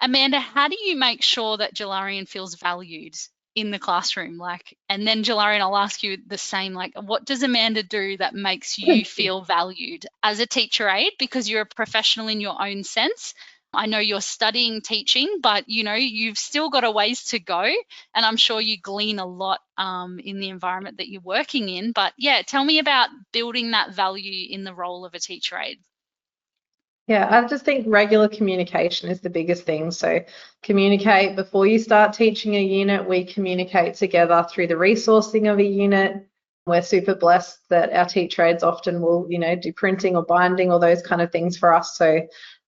Amanda, how do you make sure that Jolaryenne feels valued in the classroom? And then Jolaryenne, I'll ask you the same, what does Amanda do that makes you feel valued as a teacher aide? Because you're a professional in your own sense. I know you're studying teaching, but you've still got a ways to go, and I'm sure you glean a lot in the environment that you're working in. But yeah, tell me about building that value in the role of a teacher aide. Yeah, I just think regular communication is the biggest thing. So communicate before you start teaching a unit. We communicate together through the resourcing of a unit. We're super blessed that our teacher aides often will, do printing or binding or those kind of things for us. So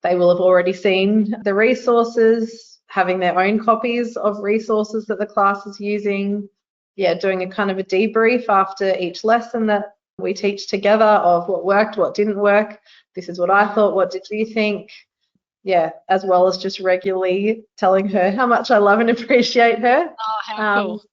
they will have already seen the resources, having their own copies of resources that the class is using. Yeah, doing a kind of a debrief after each lesson that we teach together of what worked, what didn't work. This is what I thought, what did you think? Yeah, as well as just regularly telling her how much I love and appreciate her. Oh, how cool.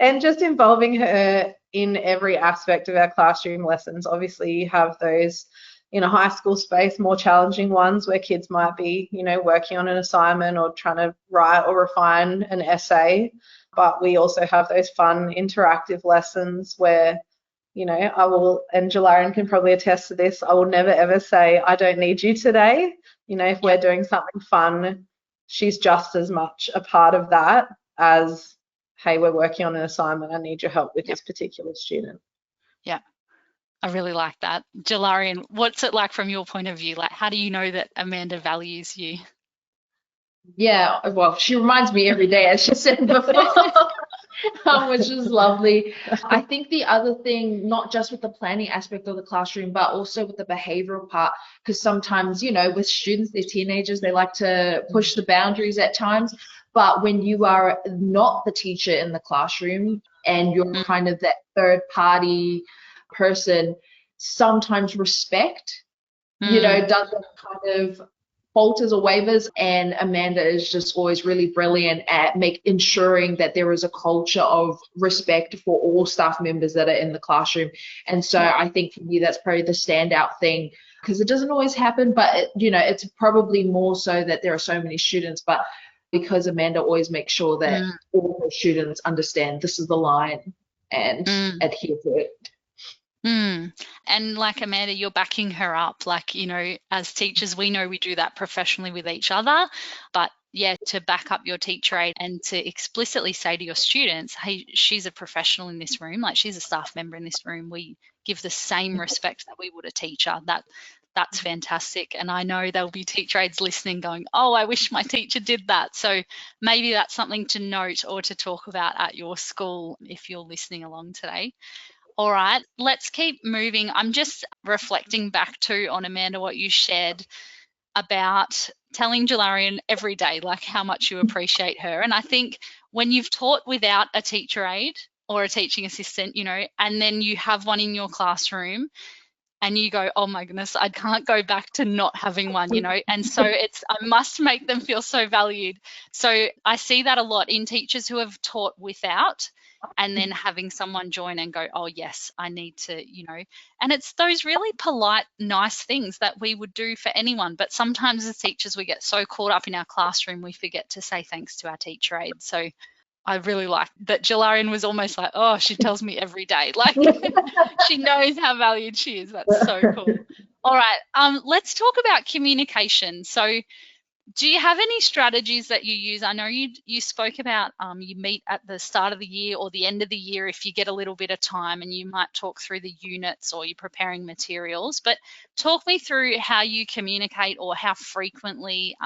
And just involving her in every aspect of our classroom lessons. Obviously, you have those in a high school space, more challenging ones where kids might be, working on an assignment or trying to write or refine an essay. But we also have those fun interactive lessons where I will, and Jolaryenne can probably attest to this, I will never ever say, I don't need you today. If we're doing something fun, she's just as much a part of that as, hey, we're working on an assignment, I need your help with this particular student. Yeah, I really like that. Jolaryenne, what's it like from your point of view? How do you know that Amanda values you? Yeah, well, she reminds me every day, as she said before. Which is lovely. I think the other thing, not just with the planning aspect of the classroom, but also with the behavioral part, because sometimes, with students, they're teenagers, they like to push the boundaries at times. But when you are not the teacher in the classroom and you're kind of that third party person, sometimes respect, doesn't kind of falters or wavers, and Amanda is just always really brilliant at ensuring that there is a culture of respect for all staff members that are in the classroom. And so I think for me that's probably the standout thing, because it doesn't always happen, but it's probably more so that there are so many students, but because Amanda always makes sure that all her students understand this is the line and adhere to it. And like Amanda, you're backing her up. As teachers, we know we do that professionally with each other, but yeah, to back up your teacher aide and to explicitly say to your students, hey, she's a professional in this room, she's a staff member in this room. We give the same respect that we would a teacher. That's fantastic. And I know there'll be teacher aides listening going, oh, I wish my teacher did that. So maybe that's something to note or to talk about at your school if you're listening along today. All right, let's keep moving. I'm just reflecting back on Amanda, what you shared about telling Jolaryenne every day, how much you appreciate her. And I think when you've taught without a teacher aide or a teaching assistant, and then you have one in your classroom and you go, oh my goodness, I can't go back to not having one, and so I must make them feel so valued. So I see that a lot in teachers who have taught without, and then having someone join and go, oh yes, I need to, and it's those really polite, nice things that we would do for anyone. But sometimes as teachers, we get so caught up in our classroom, we forget to say thanks to our teacher aide. So I really like that Jolaryenne was almost like, oh, she tells me every day. She knows how valued she is. That's so cool. All right, let's talk about communication. So do you have any strategies that you use? I know you spoke about you meet at the start of the year or the end of the year if you get a little bit of time, and you might talk through the units or you're preparing materials. But talk me through how you communicate or how frequently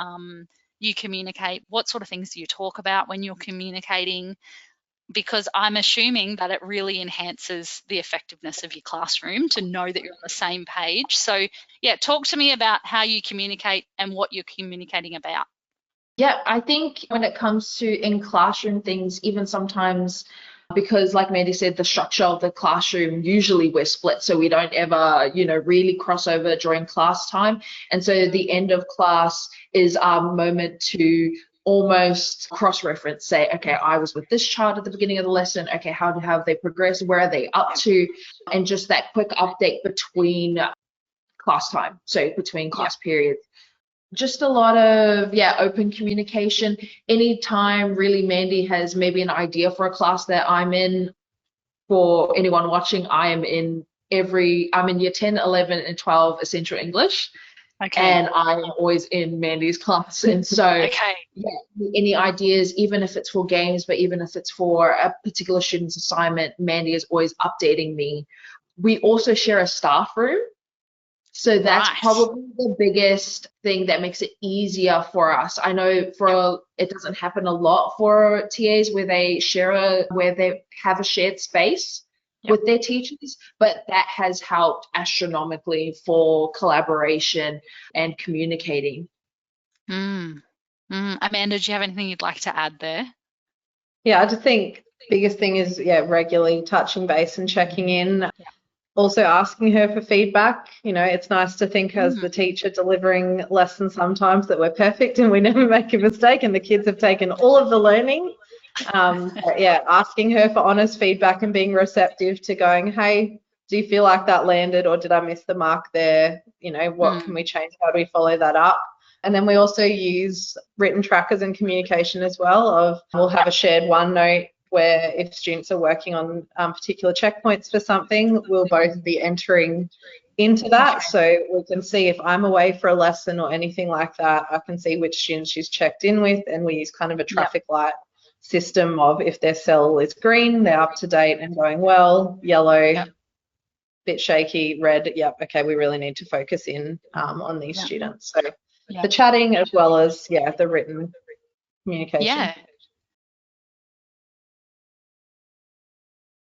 you communicate. What sort of things do you talk about when you're communicating? Because I'm assuming that it really enhances the effectiveness of your classroom to know that you're on the same page. So yeah, talk to me about how you communicate and what you're communicating about. Yeah, I think when it comes to in classroom things, even sometimes, because like Mandy said, the structure of the classroom, usually we're split, so we don't ever, really cross over during class time. And so the end of class is our moment to almost cross-reference, say, okay, I was with this child at the beginning of the lesson. Okay, how have they progressed? Where are they up to? And just that quick update between class time, so between class periods. just a lot of, yeah, open communication. Anytime really Mandy has maybe an idea for a class that I'm in, for anyone watching, I'm in year 10, 11, and 12 Essential English. Okay. And I'm always in Mandy's class. And so, Okay. yeah, any ideas, even if it's for games, but even if it's for a particular student's assignment, Mandy is always updating me. We also share a staff room. So that's Right. probably the biggest thing that makes it easier for us. I know it doesn't happen a lot for TAs where they have a shared space Yep. with their teachers, but that has helped astronomically for collaboration and communicating. Amanda, do you have anything you'd like to add there? Yeah, I just think biggest thing is, yeah, regularly touching base and checking in. Yeah. Also asking her for feedback. You know, it's nice to think as the teacher delivering lessons sometimes that we're perfect and we never make a mistake and the kids have taken all of the learning. But yeah, asking her for honest feedback and being receptive to going, hey, do you feel like that landed or did I miss the mark there? You know, what can we change? How do we follow that up? And then we also use written trackers and communication as well. We'll have a shared OneNote where if students are working on particular checkpoints for something, we'll both be entering into that. So we can see if I'm away for a lesson or anything like that, I can see which students she's checked in with, and we use kind of a traffic light system of if their cell is green, they're up to date and going well, yellow, bit shaky, red, okay, we really need to focus in on these students. So the chatting as well as, the written communication. Yeah.